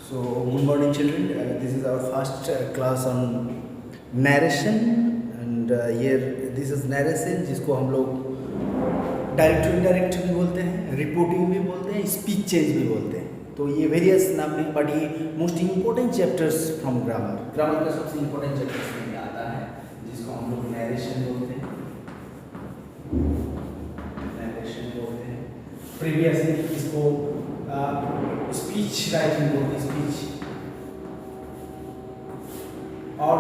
So, good morning, children. This is our first class on narration, and here this is narration, जिसको हम लोग direct to indirect भी बोलते हैं, reporting भी बोलते हैं, स्पीच चेंज भी बोलते हैं. तो ये वेरियस नाम नहीं, बट ये most important chapters from grammar. Grammar का सबसे इम्पोर्टेंट चैप्टर्स में आता है, जिसको हम लोग नरेशन बोलते हैं. नरेशन बोलते हैं. प्रीवियसली इसको स्पीच राइटिंग बोलते हैं, स्पीच. और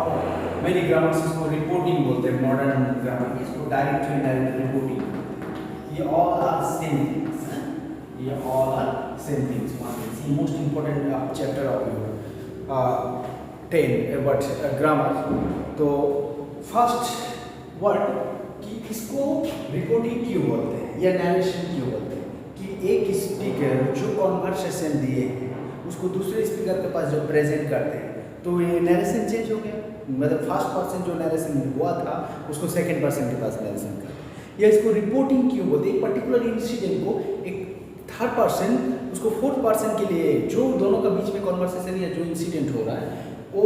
मेनी ग्रामर्स इसको रिपोर्टिंग बोलते हैं. मॉडर्न ग्रामर इसको डायरेक्ट टू इनडायरेक्ट रिपोर्टिंग. ये ऑल आर सेम थिंग्स. ये ऑल आर सेम थिंग्स. ये most important chapter of your 10 but grammar. तो फर्स्ट वर्ड कि इसको रिपोर्टिंग क्यों बोलते हैं या नरेशन क्यों बोलते हैं, कि एक स्पीकर जो कॉन्वर्सेशन दिए हैं उसको दूसरे स्पीकर के पास जब प्रेजेंट करते हैं तो ये नरेशन चेंज हो गया. मतलब फर्स्ट पर्सन जो नरेशन हुआ था उसको सेकंड पर्सन के पास नरेशन कर. या इसको रिपोर्टिंग क्यों बोलते हैं, एक पर्टिकुलर इंसिडेंट को एक थर्ड पर्सन उसको फोर्थ पर्सन के लिए, जो दोनों का बीच में कॉन्वर्सेशन या जो इंसिडेंट हो रहा है वो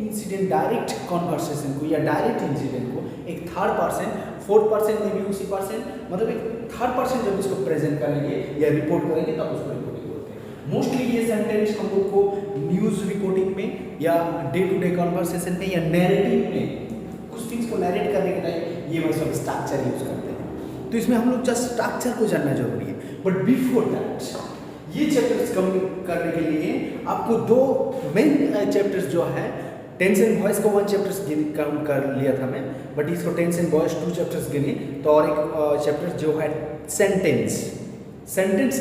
इंसिडेंट डायरेक्ट कॉन्वर्सेशन को या डायरेक्ट इंसिडेंट को एक थर्ड पर्सन, फोर्थ पर्सन में भी उसी पर्सन, मतलब एक थर्ड पर्सन जब इसको प्रेजेंट करेंगे या रिपोर्ट करेंगे तब उसको रिपोर्टिंग बोलते हैं. मोस्टली ये सेंटेंस हम लोग को न्यूज़ रिपोर्टिंग में या डे टू डे कॉन्वर्सेशन में या नैरेटिव में कुछ थिंग्स को नैरेट करने के टाइम ये सब स्ट्रक्चर यूज करते हैं. तो इसमें हम लोग जस्ट स्ट्रक्चर को जानना जरूरी है. बट बिफोर दैट ये चैप्टर्स कम करने के लिए आपको दो मेन चैप्टर्स जो है, टेंस एंड वॉइस को 1 चैप्टर्स कम कर लिया था मैं, बट इसको टेंस एंड वॉइस 2 चैप्टर्स गिने. तो और एक चैप्टर जो है सेंटेंस,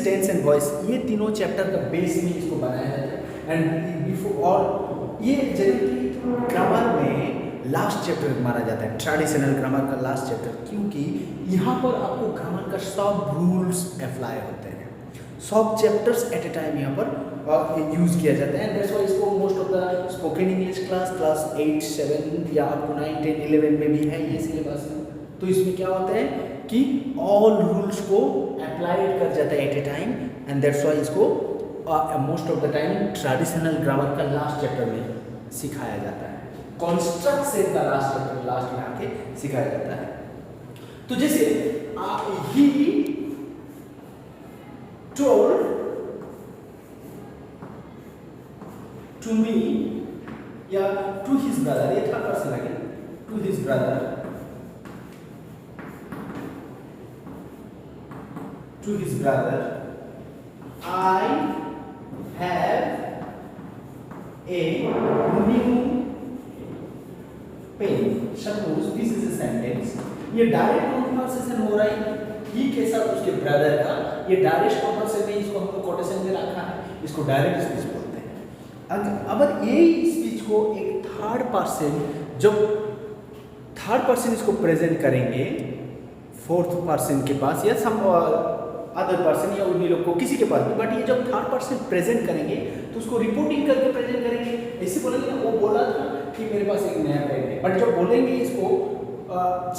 टेंस एंड वॉइस, ये तीनों चैप्टर का बेस में इसको बनाया जाता है. एंड बिफोर, और ये जनरली ग्रामर में लास्ट चैप्टर माना जाता है, ट्रेडिशनल ग्रामर का लास्ट चैप्टर, क्योंकि यहाँ पर आपको ग्रामर का सब रूल्स अप्लाई होते हैं. सब चैप्टर्स एट ए टाइम यहाँ पर यूज़ किया जाता है. एंड दैट्स व्हाई इसको most of the spoken English class 8, 7 या अप टू 9, 10, 11 में भी है ये सिलेबस. तो इसमें क्या होता है कि ऑल रूल्स को अप्लाइड कर जाता है at a time. And that's why इसको most of the time traditional grammar का लास्ट चैप्टर में सिखाया जाता है. कॉन्स्ट्रक्शन का लास्ट चैप्टर लास्ट में आके सिखाया जाता है. तो जैसे ही told to me या to his brother, ये थर्ड पर्सन है, to his brother, to his brother, I have a new pen. Suppose this is a sentence. ये डायरेक्ट कॉन्वर्सेशन हो रहा है ही के साथ उसके ब्रदर का. ये डायरेक्ट कॉन्वर्सेशन में इसको हमको कोटेशन में रखा है, इसको डायरेक्ट स्पीच बोलते हैं. अगर यही स्पीच को एक थर्ड पर्सन, जब थर्ड पर्सन इसको प्रेजेंट करेंगे फोर्थ पर्सन के पास या सम अदर पर्सन या उन्हीं लोग को किसी के पास भी, बट ये जब थर्ड पर्सन प्रेजेंट करेंगे तो उसको रिपोर्टिंग करके प्रेजेंट करेंगे. ऐसे बोलेंगे ना, वो बोला था कि मेरे पास एक नया पेन है, बट जब बोलेंगे इसको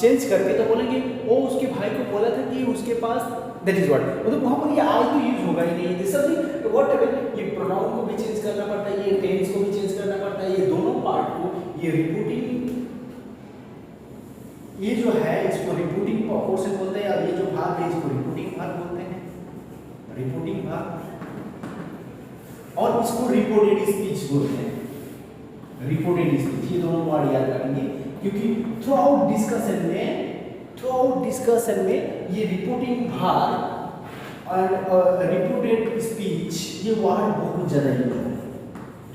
चेंज करके तो बोलेंगे वो उसके भाई को बोला था कि उसके पास, दैट इज व्हाट, मतलब वहाँ पर ये आई तो यूज होगा ही नहीं. दिस समथिंग व्हाटएवर, ये प्रोनाउन को भी चेंज करना पड़ता है, ये टेंस को भी चेंज करना पड़ता है. ये दोनों पार्ट को ये रिपोर्टिंग, ये जो है इसको रिपोर्टिंग पोर्शन बोलते हैं. और ये जो भाग है इसको रिपोर्टिंग भाग बोलते हैं, रिपोर्टिंग भाग. और इसको रिपोर्टेड स्पीच बोलते हैं, रिपोर्टेड स्पीच. ये दोनों वर्ड याद रखेंगे क्योंकि थ्रू आउट डिस्कशन में ये रिपोर्टिंग भाग और रिपोर्टेड स्पीच ये वर्ड बहुत ज़्यादा यूज होते हैं.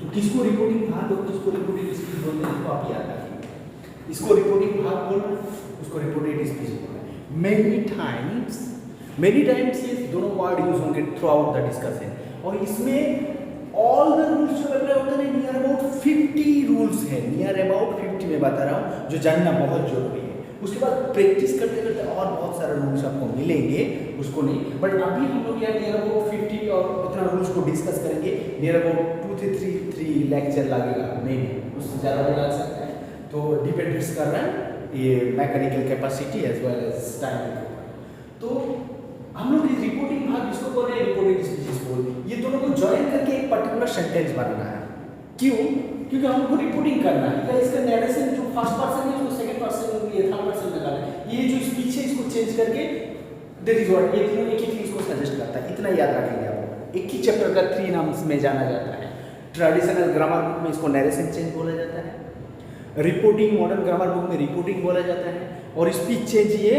तो किसको रिपोर्टिंग भाग और किसको रिपोर्टेड स्पीच बोलते हैं इसको आप याद रखिए. इसको रिपोर्टिंग भाग बोल रहे हैं, उसको रिपोर्टेड स्पीच बोल रहे हैं. मेनी टाइम्स ये दोनों वर्ड यूज होंगे थ्रू आउट द डिस्कशन. और इसमें ऑल द रूल्स जो अप्लाई होते हैं, नियर अबाउट 50 रूल्स हैं, नियर अबाउट 50 में बता रहा हूँ, जो जानना बहुत जरूरी है. उसके बाद प्रैक्टिस करते करते और बहुत सारे रूल्स आपको मिलेंगे, उसको नहीं. बट अभी हम लोग यहाँ नियर अबाउट 50 और इतना रूल्स को डिस्कस करेंगे. नियर अबाउट 2 से 3 लेक्चर लगेगा, मे बी उससे ज़्यादा भी लग सकता है. तो डिपेंड्स कर रहा है ये mechanical capacity as well as time. तो हम लोग रिपोर्टिंग भाग इसको बोल रहे हैं, रिपोर्टिंग स्पीचेस बोल, ये दोनों को ज्वाइन करके एक पर्टिकुलर सेंटेंस बनाना है। क्यों? क्योंकि हमको रिपोर्टिंग करना है या इसका नरेशन जो फर्स्ट पर्सन है उसको सेकंड पर्सन में थर्ड पर्सन में करना है। ये जो स्पीच है इसको चेंज करके दैट इज व्हाट ये तीनों एक ही चीज को सजेस्ट करता है। इतना याद रखेंगे आप। एक ही चैप्टर का 3 नाम में जाना जाता है। ट्रेडिशनल ग्रामर बुक में इसको नरेशन चेंज बोला जाता है, रिपोर्टिंग मॉडर्न ग्रामर बुक में रिपोर्टिंग बोला जाता है, और स्पीच चेंज ये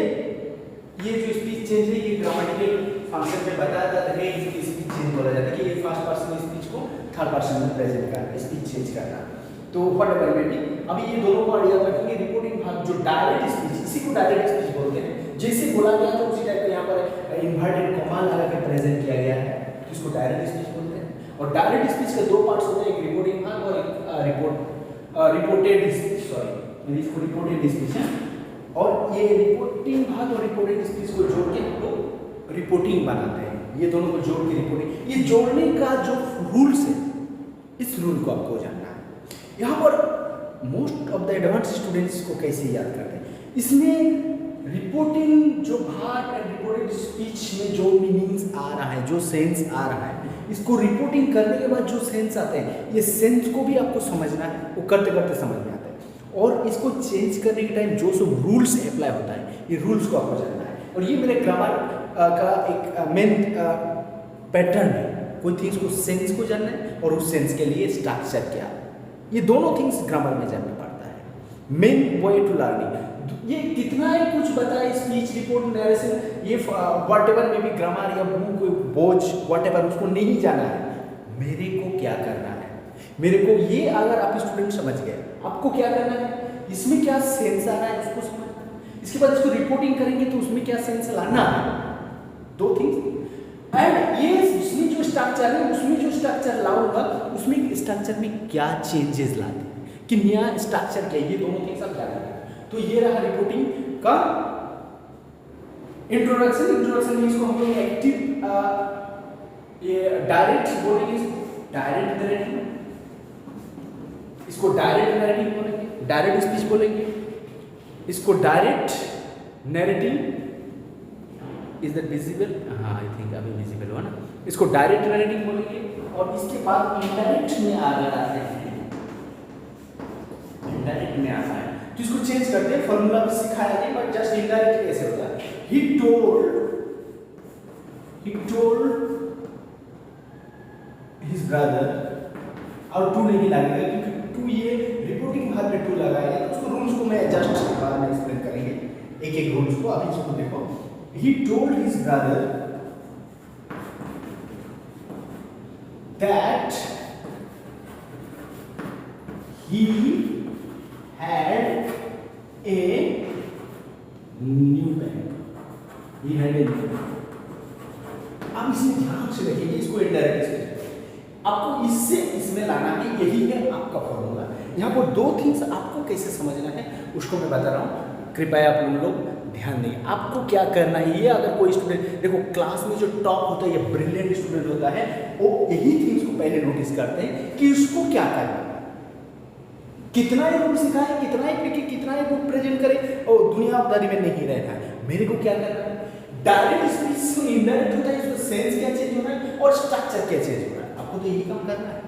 जो स्पीच चेंज है ये ग्रामेटिकल फंक्शन में बताया जाता है। इसकी स्पीच चेंज बोला जाता है कि ये फर्स्ट पर्सन स्पीच को थर्ड पर्सन में प्रेजेंट करना, स्पीच चेंज करना। तो व्हाटएवर मे बी, अभी ये दोनों को याद रखेंगे। रिपोर्टिंग भाग जो डायरेक्ट स्पीच, इसी को डायरेक्ट स्पीच बोलते हैं। जैसे बोला गया था उसी टाइप का यहाँ पर इन्वर्टेड कॉमा लगा के प्रेजेंट किया गया है, तो इसको डायरेक्ट स्पीच बोलते हैं। और डायरेक्ट स्पीच के दो पार्ट्स होते हैं, एक रिपोर्टिंग भाग और एक रिपोर्टेड स्पीच। सॉरी, इसको रिपोर्टेड स्पीच है, और ये रिपोर्टिंग भाग और रिपोर्टेड स्पीच को जोड़ के हम लोग रिपोर्टिंग बनाते हैं। ये दोनों को जोड़ के रिपोर्टिंग, ये जोड़ने का जो रूल्स है, इस रूल को आपको जानना है। यहाँ पर most of the advance students को कैसे याद करते हैं, इसमें रिपोर्टिंग जो भाग है, रिपोर्टेड स्पीच में जो मीनिंग्स आ रहा है, जो सेंस आ रहा है, इसको रिपोर्टिंग करने के बाद जो सेंस आते हैं, ये सेंस को भी आपको समझना है, वो करते करते समझ में आता है। और इसको चेंज करने के टाइम जो सब रूल्स अप्लाई होता है, ये रूल्स को आपको जानना है। और ये मेरे ग्रामर का एक मेन पैटर्न है। कोई थिंग्स को सेंस को जानना है और उस सेंस के लिए स्ट्रक्चर क्या, ये दोनों थिंग्स ग्रामर में जानना पड़ता है। मेन वे टू लर्निंग, ये कितना ही कुछ बताए, स्पीच, रिपोर्ट, नरेशन, ये व्हाटएवर में भी ग्रामर या बुक बोझ व्हाटएवर उसको नहीं जाना है। मेरे को क्या करना है, मेरे को ये, अगर आप स्टूडेंट समझ गए, आपको क्या करना है, इसमें क्या सेंस आ रहा है उसको समझना है। इसके बाद इसको रिपोर्टिंग करेंगे तो उसमें क्या सेंस लाना है, दो थिंग्स। एंड ये उसमें जो स्ट्रक्चर है, उसमें जो स्ट्रक्चर लाऊंगा, उसमें स्ट्रक्चर में क्या चेंजेस लाते हैं, कि नया स्ट्रक्चर क्या, ये दोनों थिंग्स आप जान। तो ये रहा रिपोर्टिंग का इंट्रोडक्शन। इंट्रोडक्शन में इसको हम लोग एक्टिव, ये डायरेक्ट बोलेंगे, डायरेक्ट नरेटिव, इसको डायरेक्ट नरेटिव बोलेंगे, डायरेक्ट स्पीच बोलेंगे, इसको direct narrative. Is that visible? हाँ, आई थिंक अभी विजिबल हुआ ना। इसको डायरेक्ट नैरेटिव बोलेंगे, और इसके बाद इनडायरेक्ट में आगे आते हैं, इनडायरेक्ट में आता है तो इसको चेंज करते हैं। फॉर्मूला भी सिखाया नहीं, बट जस्ट इनडायरेक्ट कैसे होता है। ही टोल्ड हिज ब्रदर, और टू नहीं लगेगा क्योंकि टू ये रिपोर्टिंग भाग में टू लगाएगा, तो उसको रूल्स को मैं जस्ट बाद में एक्सप्लेन करेंगे एक एक रूल्स को। अभी इसको देखो, he told his brother that he had a new bag. He had a new bag. अब इसमें ध्यान से देखिए, इसको इनडायरेक्ट आपको इससे इसमें लाना है, यही है आपका फॉर्मूला। यहाँ पर दो थिंग्स आपको कैसे समझना है उसको मैं बता रहा हूँ, कृपया आप लोग ध्यान दें। आपको क्या करना है, ये अगर कोई स्टूडेंट, देखो क्लास में जो टॉप होता है, ये ब्रिलियंट स्टूडेंट होता है, वो यही थिंग्स को पहले नोटिस करते हैं कि उसको क्या करना है, कितना ही रूल सिखाए, कितना ही लिखे, कितना ही बुक प्रेजेंट करे, और दुनियादारी में नहीं रहना है। मेरे को क्या करना है, डायरेक्ट स्पीच को इनडायरेक्ट होता है, इसको सेंस क्या चेंज हो रहा है और स्ट्रक्चर क्या चेंज हो रहा है, आपको तो यही काम करना है।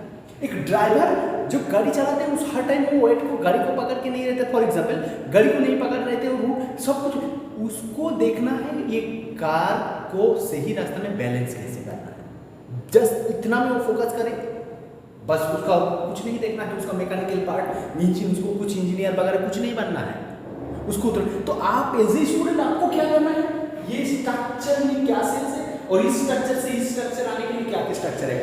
एक ड्राइवर जो गाड़ी चलाते हैं, उस हर टाइम वो वेट को, गाड़ी को पकड़ के नहीं रहते। फॉर एग्जांपल, गाड़ी को नहीं पकड़ रहे थे, रूट सब कुछ उसको देखना है, ये कार को सही रास्ते में बैलेंस कैसे करना है, जस्ट इतना में वो फोकस करे, बस उसका कुछ नहीं देखना है, उसका मैकेनिकल पार्ट नीचे, उसको कुछ इंजीनियर वगैरह कुछ नहीं बनना है उसको। तो आप एज ए स्टूडेंट आपको क्या करना है, ये स्ट्रक्चर में क्या सेंस है, और इस स्ट्रक्चर से इस स्ट्रक्चर आने के लिए क्या क्या स्ट्रक्चर है,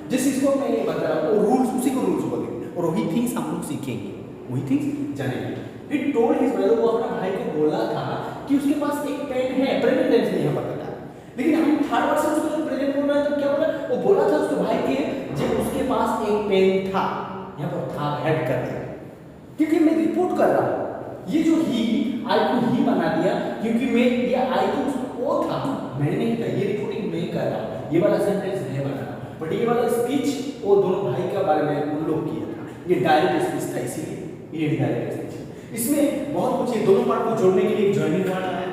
जैसे इसको मैं ये बता रहा हूँ, रूल्स, उसी को रूल्स बोलेंगे, और वही थिंग्स हम लोग सीखेंगे, वही थिंग्स जानेंगे। He told his brother, वो अपना भाई को बोला था कि उसके पास एक पेन है, प्रेजेंट टेंस में यहाँ पर था, लेकिन हम थर्ड पर्सन उसको जब प्रेजेंट बोल रहे हैं तो क्या बोला, वो बोला था उसके भाई के जब उसके पास एक पेन था, यहाँ पर था हेड कर दिया, क्योंकि मैं रिपोर्ट कर रहा हूँ। ये जो ही, आई को ही बना दिया, क्योंकि मैं ये आई तो वो था, मैं नहीं था, ये रिपोर्टिंग मैं कर रहा हूँ, ये वाला सेंटेंस मैं बना रहा हूँ, बट ये वाला स्पीच वो दोनों भाई के बारे में उन लोग किया था, ये डायरेक्ट स्पीच था, इसीलिए ये डायरेक्ट स्पीच। इसमें बहुत कुछ है, दोनों पार्ट को जोड़ने के लिए जॉइनिंग वर्ड आया,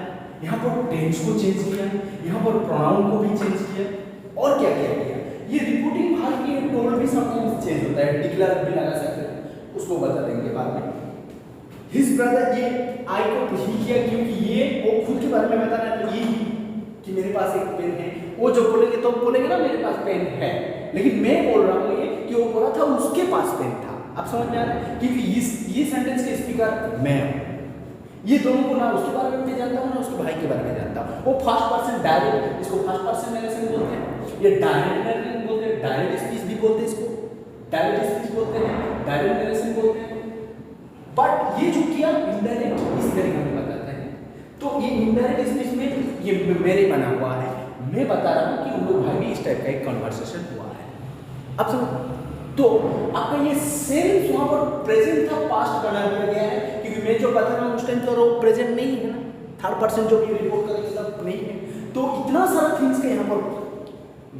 यहाँ पर टेंस को चेंज किया, यहाँ पर प्रोनाउन को भी चेंज किया, और क्या क्या किया। ये रिपोर्टिंग भाग की टोल्ड भी समटाइम्स चेंज होता है, डिक्लेयर भी लगा सकते हैं, उसको बता देंगे बाद में। हिज ब्रदर, ये आई को ही किया क्योंकि ये वो खुद के बारे में बता रहा है, तो ये कि मेरे पास एक पेन है, वो जो बोलेंगे तो बोलेंगे ना मेरे पास पेन है, लेकिन मैं बोल रहा हूँ ये कि वो बोला था उसके पास पेन था। आप समझ में आ रहा है, क्योंकि ये सेंटेंस के स्पीकर मैं हूँ। ये दोनों को ना उसके बारे में मैं जानता हूँ ना उसके भाई के बारे में जानता हूँ। वो फर्स्ट पर्सन डायरेक्ट, इसको फर्स्ट पर्सन नरेशन बोलते हैं, ये डायरेक्ट नरेशन बोलते हैं, डायरेक्ट स्पीच भी बोलते हैं, इसको डायरेक्ट स्पीच बोलते हैं, डायरेक्ट नरेशन बोलते हैं। बट ये जो किया इनडायरेक्ट, इस तरीके में बताता है। तो ये इनडायरेक्ट स्पीच में ये मेरे बना हुआ है, मैं बता रहा हूँ कि उन लोग भाई भी इस टाइप का एक कन्वर्सेशन हुआ है। अब समझ, तो आपका ये सेम वहां पर प्रेजेंट था, पास्ट बना दिया गया है, क्योंकि मैं जो बता रहा हूँ उस टाइम तो वो प्रेजेंट नहीं है ना, थर्ड पर्सन जो भी रिपोर्ट करेंगे सब नहीं है। तो इतना सारा थिंग्स का यहाँ पर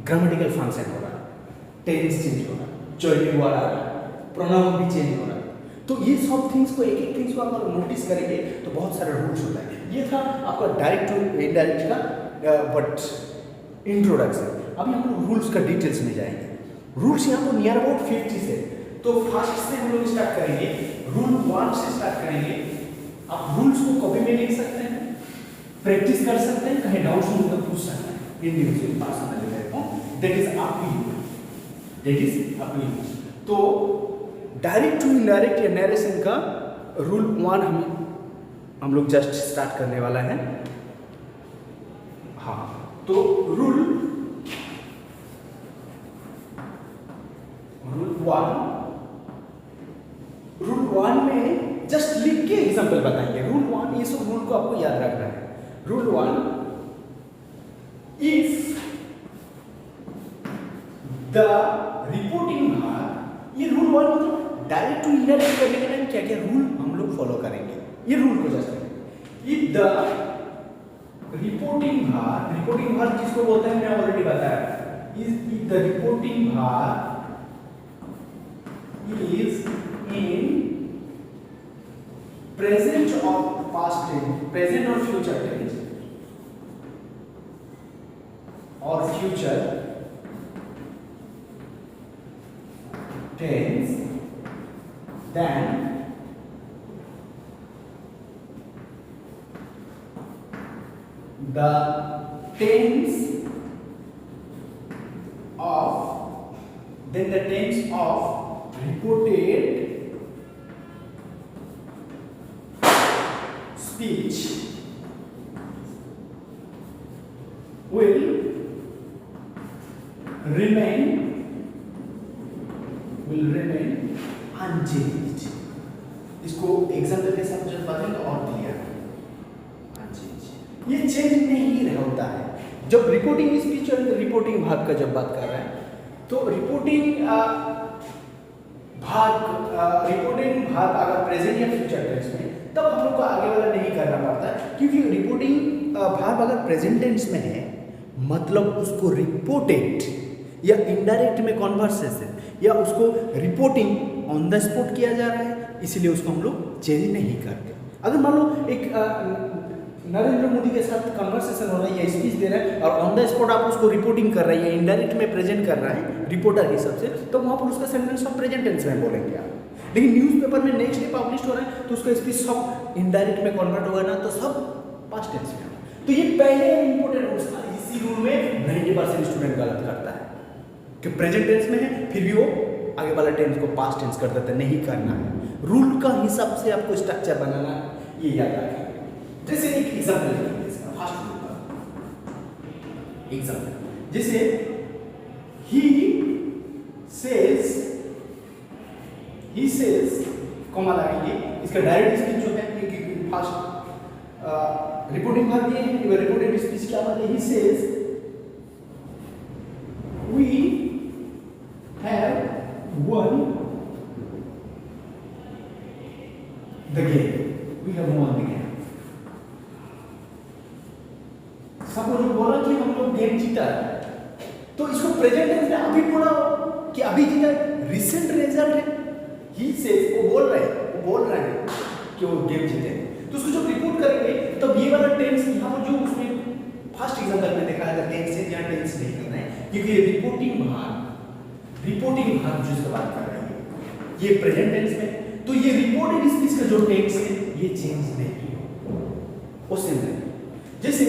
ग्रामेटिकल फंक्शन हो रहा है, टेंस चेंज हो रहा है, जॉइनिंग वाला आ रहा है, प्रोनाउन भी चेंज हो रहा है। तो ये सब थिंग्स को, एक एक थिंग्स को अगर नोटिस करेंगे तो बहुत सारे रूल्स होता है। ये था आपका डायरेक्ट टू इनडायरेक्ट का बट इंट्रोडक्शन। अभी हम लोग रूल्स का डिटेल्स में जाएंगे। रूल्स यहाँ पर नियर अबाउट 50 से, तो फर्स्ट से हम लोग स्टार्ट करेंगे, रूल 1 से स्टार्ट करेंगे। आप रूल्स को कॉपी में लिख सकते हैं, प्रैक्टिस कर सकते हैं, कहीं डाउट्स हो तो पूछ सकते हैं individual personally, that is up to you, that is up to you. तो डायरेक्ट टू इनडायरेक्ट या नरेशन का रूल 1 हम लोग जस्ट स्टार्ट करने वाला है। हाँ, तो रूल 1 में जस्ट लिख के एग्जांपल बताएंगे। रूल 1, ये सब रूल को आपको याद रखना है। रूल 1, इफ द रिपोर्टिंग भाग, ये रूल 1 मतलब डायरेक्ट टू इनडायरेक्ट करने के टाइम क्या क्या रूल हम लोग फॉलो करेंगे, ये रूल को जस्ट करेंगे। इफ द रिपोर्टिंग भाग जिसको बोलते हैं मैं ऑलरेडी बताया, इफ द रिपोर्टिंग भाग is in present or past tense, present or future tense, or future tense, then the tense of reported speech will remain unchanged। इसको एग्जाम्पल के साथ जब बताएं तो और क्लियर, अनचेंज, ये चेंज नहीं होता है। जब रिपोर्टिंग स्पीच और रिपोर्टिंग भाग का जब बात कर रहे हैं, तो रिपोर्टिंग भाग अगर प्रेजेंट या फ्यूचर टेंस में, तब हम लोग को आगे वाला नहीं करना पड़ता, क्योंकि रिपोर्टिंग भाग अगर प्रेजेंट टेंस में है मतलब उसको रिपोर्टेड या इनडायरेक्ट में कॉन्वर्सेशन या उसको रिपोर्टिंग ऑन द स्पॉट किया जा रहा है, इसलिए उसको हम लोग चेंज नहीं करते। अगर मान लो एक नरेंद्र मोदी के साथ कन्वर्सेशन हो रहा है या स्पीच दे रहा है और ऑन द स्पॉट आप उसको रिपोर्टिंग कर रहे हैं या इनडायरेक्ट में प्रेजेंट कर रहा है रिपोर्टर के हिसाब से, तो वहाँ पर उसका सेंटेंस ऑफ प्रेजेंट टेंस में बोलेंगे आप। लेकिन न्यूज़पेपर में नेक्स्ट डे पब्लिश हो रहा है तो उसका स्पीच सब इनडायरेक्ट में कन्वर्ट होगा ना, तो सब पास्ट टेंस में। तो ये पहले इंपॉर्टेंट रूल्स था, इसी रूल में 90% स्टूडेंट गलत करता है कि प्रेजेंट टेंस में है फिर भी वो आगे वाला टेंस को पास्ट टेंस कर देता है। नहीं करना है, रूल का हिसाब से आपको स्ट्रक्चर बनाना, ये याद रखें। जैसे एक एग्जाम्पल लेंगे इसका, फर्स्ट रूल का एग्जाम्पल, जैसे he says कॉमा लगाएंगे, इसका डायरेक्ट स्पीच जो है ये फर्स्ट रिपोर्टिंग भाग ये है, रिपोर्टेड स्पीच क्या बात है, he says we have won the game, suppose बोला कि हम लोग गेम जीता है, तो इसको प्रेजेंट टेंस में अभी बोला कि अभी जीता है, रिसेंट रिजल्ट है। ही सेज, वो बोल रहे हैं कि वो गेम जीते हैं, तो उसको जब रिपोर्ट करेंगे तब ये वाला टेंस यहाँ पर जो उसमें फर्स्ट एग्जांपल में देखा है टेंस है, यहाँ टेंस नहीं करना है, क्योंकि ये रिपोर्टिंग भाग रिपोर्टिंग वर्ब जिसका बात कर रहे हैं ये प्रेजेंट टेंस में, तो ये रिपोर्टेड स्पीच का जो टेंस है ये चेंज नहीं हो, वो सेम है। जैसे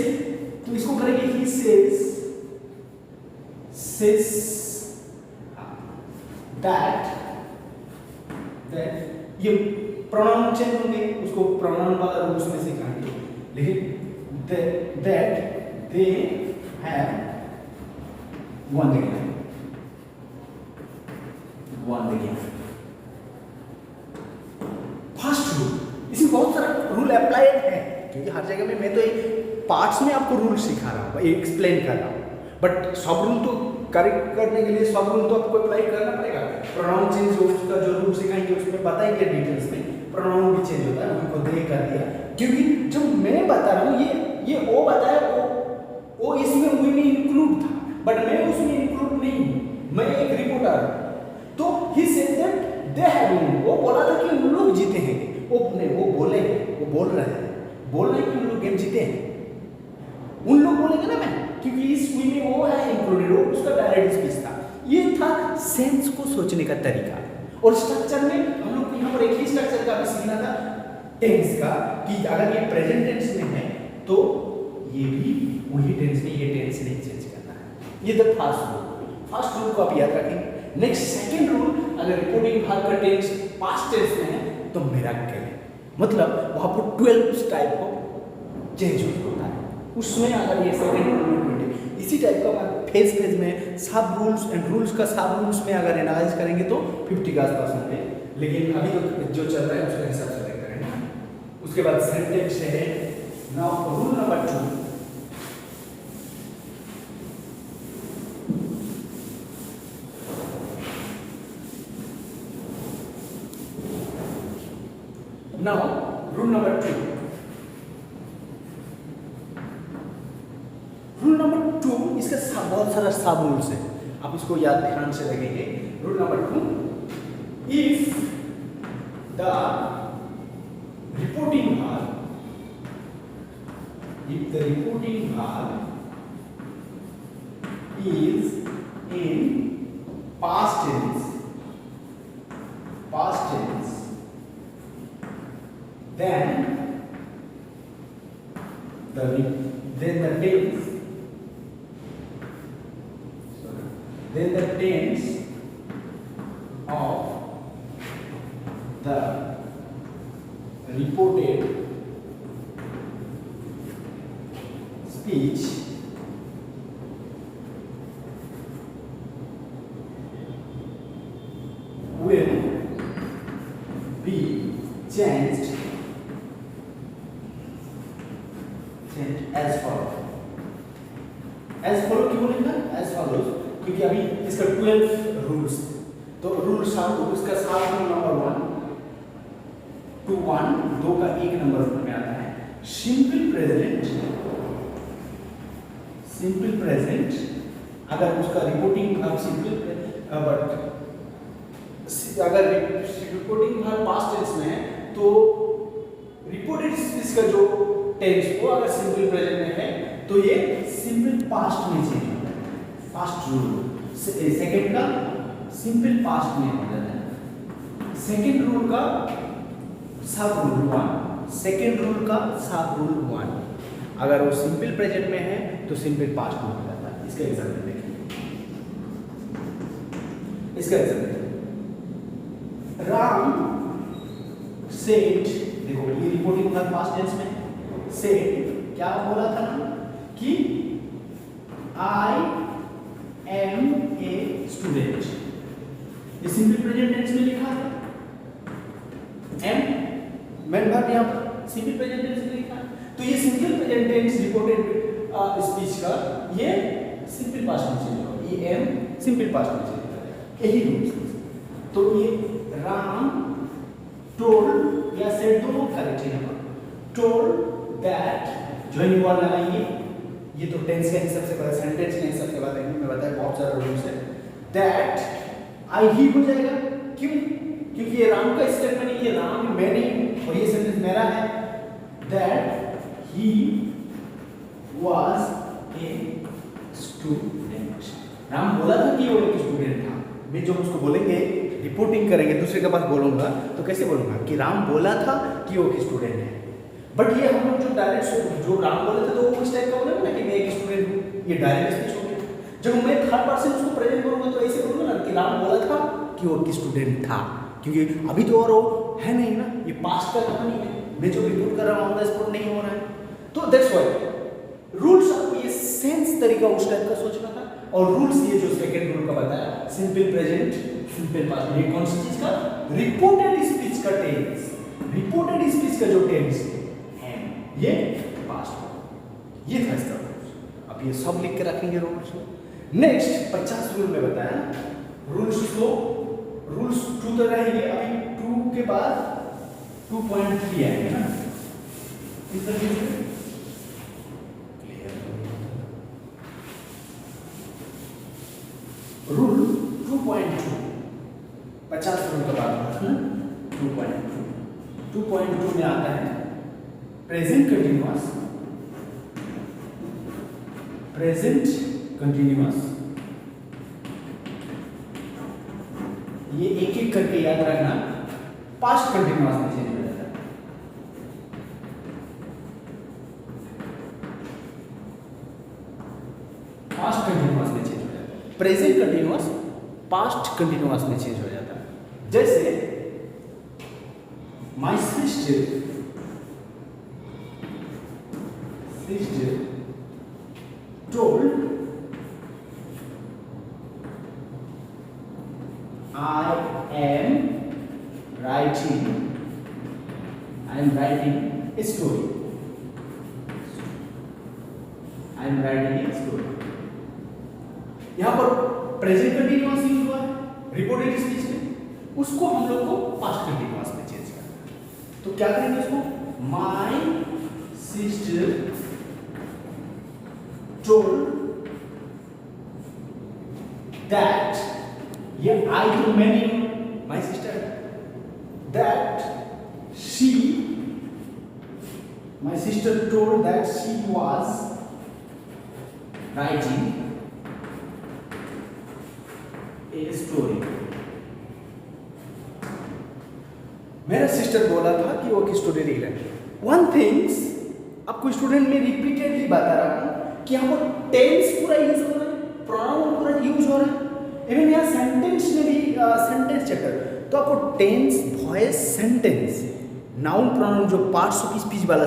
तो इसको करेंगे ही सेज दैट ये प्रोनाउन चेंज होंगे, उसको प्रोनाउन वाला रूल्स में सिखाएंगे, लेकिन that they have one the game. First rule, इसमें बहुत सारा रूल अप्लाइड है, क्योंकि हर जगह में मैं तो एक पार्ट्स में आपको रूल सिखा रहा हूँ, एक्सप्लेन कर रहा हूँ, बट सब रूल तो करेक्ट करने के लिए सब रूल तो आपको अप्लाई करना पड़ेगा। प्रोनाउन चेंज हो, उसका जो रूल सिखाएंगे उसमें बताएंगे डिटेल्स में, प्रोनाउन भी चेंज होता है, उनको दे कर दिया, क्योंकि जो मैं बता रहा हूँ ये वो बताया, वो इसमें वी में इंक्लूड था, बट मैं उसमें इंक्लूड नहीं हूँ, मैं एक रिपोर्टर। तो he said that they have win, वो बोला था कि उन लोग जीते हैं, वो बोल रहे हैं कि उन लोग गेम जीते हैं, उन लोग बोलेंगे ना मैं, क्योंकि इस वी में वो है इंक्लूडेड, वो उसका डायरेक्ट स्पीच था। ये था सेंस को सोचने का तरीका। और स्ट्रक्चर में हम लोग को यहाँ पर एक ही स्ट्रक्चर का भी सीखना था, टेंस का, कि अगर ये प्रेजेंट टेंस में है तो ये भी वही टेंस में, ये टेंस नहीं चेंज करना है। ये द फर्स्ट रूल को आप याद रखेंगे। नेक्स्ट सेकंड रूल, अगर रिपोर्टिंग वर्ब का टेंस पास्ट टेंस में है तो मिरेकल, मतलब वहाँ पर 12 टाइप को चेंज होता है, उसमें अगर ये सेकंड रूल इसी टाइप का फेज में सब रूल्स एंड रूल्स का सब रूल्स में अगर एनालाइज करेंगे तो 50 के आसपास होंगे, लेकिन अभी तो जो चल रहा है उसके हिसाब से करेंगे। उसके बाद सेंटेंस है now rule number 2। Now rule number 2, rule number 2 इसका बहुत सारा सब रूल्स है, आप इसको याद ध्यान से रखेंगे। Rule number 2, if the reporting verb is in past tense, then the tense of the reported speech will be changed as follows। as follow क्यों बोलेंगे? as follows क्योंकि अभी इसका 12 रूल्स, तो रूल इसका सात नंबर 1 to 1, 2 का 1 नंबर में आता है। सिंपल प्रेजेंट अगर उसका रिपोर्टिंग अब बट अगर रिपोर्टिंग वर्ब पास्ट टेंस में है तो रिपोर्टेड स्पीच का जो टेंस को अगर सिंपल प्रेजेंट में है तो ये सिंपल पास्ट में चेंज होता है। फर्स्ट रूल सेकंड का सिंपल पास्ट में हो जाता है। सेकंड रूल का सब रूल 1, सेकंड रूल का सब रूल 1, अगर वो सिंपल प्रेजेंट में है तो सिंपल पास्ट में हो जाता है। इसका एग्जांपल देखिए, इसका एग्जांपल राम सेड, देखो ये रिपोर्टिंग वर्ब पास्ट टेंस में सेड क्या बोला था कि आई एम ए स्टूडेंट, ये सिंपल प्रेजेंट टेंस में लिखा है। एम मेन वर्ब यहाँ पर सिंपल प्रेजेंट टेंस में लिखा है, तो ये simple present tense reported speech का ये सिंपल पास्ट में चेंज होगा, ये एम सिंपल पास्ट में चेंज होगा, यही रूल। तो ये राम टोल्ड या सेड दोनों करेक्ट है। टोल्ड दैट ज्वाइनिंग वर्ड लगाएंगे, ये तो टेंस के हिसाब से पता, सेंटेंस के हिसाब से बताएंगे, मैं बताया बहुत सारा रूल्स है। दैट आई ही हो जाएगा, क्यों? क्योंकि ये राम का स्टेटमेंट है, ये राम मैं नहीं और ये सेंटेंस मेरा है। That he was a student, Ram बोला था कि वो एक स्टूडेंट था, मैं जब उसको बोलेंगे रिपोर्टिंग करेंगे दूसरे के पास बोलूँगा तो कैसे बोलूँगा कि राम बोला था कि वो एक स्टूडेंट है। बट ये हम लोग जो डायरेक्ट जो राम बोले थे तो वो इस टाइप का बोलेंगे ना कि मैं एक स्टूडेंट हूँ, ये डायरेक्ट स्पीच हो गया। जब मैं थर्ड पर्सन उसको प्रेजेंट करूँगा तो ऐसे बोलूँगा ना कि राम बोला था कि वो एक स्टूडेंट था, क्योंकि अभी तो और वो है नहीं ना, ये पास्ट का कहानी है, मैं जो रिपोर्ट कर रहा हूँ ऑन द स्पॉट नहीं हो रहा है। तो दैट्स व्हाई रूल्स आपको ये सेंस तरीका उस टाइप का सोचना था। और रूल्स ये जो सेकंड रूल का बताया, सिंपल प्रेजेंट सिंपल पास्ट, ये कौन सी चीज का? रिपोर्टेड स्पीच का टेंस, रिपोर्टेड स्पीच का जो टेंस है ये पास्ट, ये था इसका रूल्स। अब ये सब लिख के रखेंगे रूल्स। नेक्स्ट 50 रूल में बताया रूल्स को, रूल्स 2 तो रहेंगे, अभी 2 के बाद 2.3 आएंगे ना, इस तरीके से रूल 2.2 50 रूल का बात है। 2.2 में आता है प्रेजेंट कंटिन्यूअस, प्रेजेंट कंटिन्यूअस, ये एक एक करके याद रखना, पास्ट कंटिन्यूअस में चेंज हो जाता है। पास्ट कंटिन्यूअस में चेंज हो जाता है, प्रेजेंट कंटिन्यूअस पास्ट कंटिन्यूअस में चेंज हो जाता है। जैसे my sister told I am writing a story. I am writing a story. यहाँ पर प्रेजेंट कंटिन्यूअस यूज हुआ है रिपोर्टेड स्पीच में, उसको हम लोग को पास्ट कंटिन्यूअस में चेंज करना है। तो क्या करेंगे उसको? माय सिस्टर told that, ये I to many, my sister, that my sister told that she was writing a story. मेरा सिस्टर बोला था कि वो एक स्टोरी लिख रहा है। वन थिंग्स आपको स्टूडेंट में रिपीटेडली बता रहा हूँ कि यहाँ पर टेंस पूरा यूज हो रहा है, प्रोनाउन पूरा यूज हो रहा है, इवन यहाँ सेंटेंस में भी सेंटेंस चैप्टर, तो आपको tense, voice, sentence, noun pronoun जो पार्ट्स ऑफ स्पीच वाला,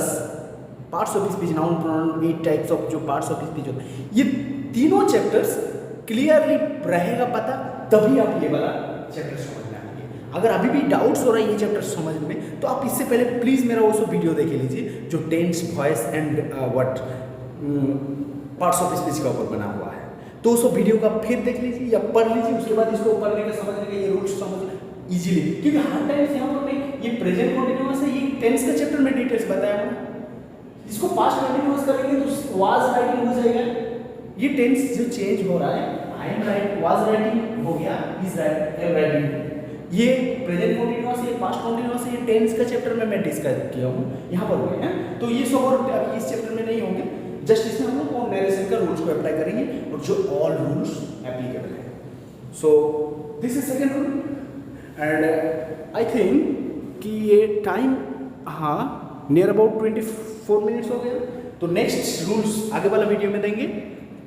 parts of speech, noun pronoun, 8 types of जो पार्ट्स ऑफ स्पीच होते हैं, ये तीनों चैप्टर्स क्लियरली रहेगा पता, तभी आप ये वाला चैप्टर समझ में आएंगे। अगर अभी भी डाउट्स हो रहा है ये चैप्टर समझ में, तो आप इससे पहले प्लीज मेरा वो वीडियो देख लीजिए जो tense, voice and what parts of speech का ऊपर बना हुआ है। तो उस वीडियो का फिर देख लीजिए या पढ़ लीजिए, उसके बाद इसको पढ़ने का समझने का ये रूल्स समझ इजीली, क्योंकि हर टाइम से हम लोग ने ये प्रेजेंट कंटिन्यूअस है, ये टेंस का चैप्टर में डिटेल्स बताया हुआ है, इसको पास्ट कंटिन्यूअस करेंगे तो वाज राइटिंग हो जाएगा। ये टेंस जो चेंज हो रहा है, I am right, was writing हो गया, इज राइट, एम राइटिंग। ये प्रेजेंट कंटिन्यूअस है, पास्ट कंटिन्यूअस है, ये टेंस का चैप्टर में मैं डिस्कस किया हूँ, यहाँ पर हुए हैं। तो ये सब और अभी इस चैप्टर में नहीं होंगे, जस्ट इसमें हम लोग नरेशन का रूल्स को अप्लाई करेंगे और जो ऑल रूल्स एप्लीकेबल है। So this is second rule and I think कि ये टाइम हाँ नियर अबाउट 24 मिनट्स हो गया। तो नेक्स्ट रूल्स आगे वाला वीडियो में देंगे।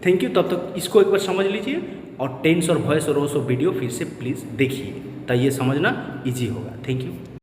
Thank you. तब तक इसको एक बार समझ लीजिए और टेंस और वॉइस और वो सब वीडियो फिर से प्लीज़ देखिए, ताकि ये समझना ईजी होगा। Thank you.